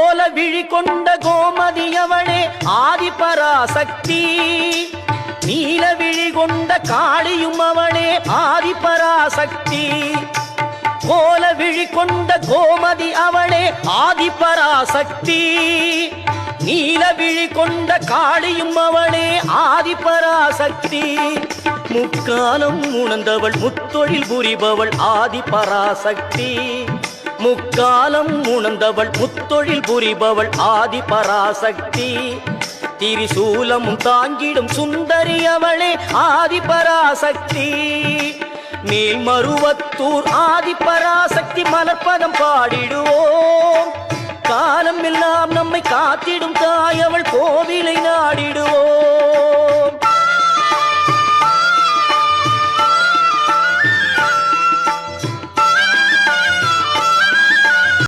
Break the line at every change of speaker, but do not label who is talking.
கோல விழி கொண்ட கோமதி அவளே ஆதிபராசக்தி. நீல விழி கொண்ட காளியும் அவளே ஆதிபராசக்தி. கோல விழி கொண்ட கோமதி அவளே ஆதிபராசக்தி. நீல விழி கொண்ட காளியும் அவளே ஆதிபராசக்தி. முக்காலம் உணர்ந்தவள் முத்தொழில் புரிபவள் ஆதிபராசக்தி. முக்காலம் உணர்ந்தவள் முத்தொழில் புரிபவள் ஆதிபராசக்தி. திரிசூலமும் தாங்கிடும் சுந்தரி அவளே ஆதிபராசக்தி. மேல்மருவத்தூர் ஆதிபராசக்தி மலர்பதம் பாடிடுவோம். காலம் எல்லாம் நம்மை காத்திடும் தாய் அவள் கோவிலை நாடிடுவோம்.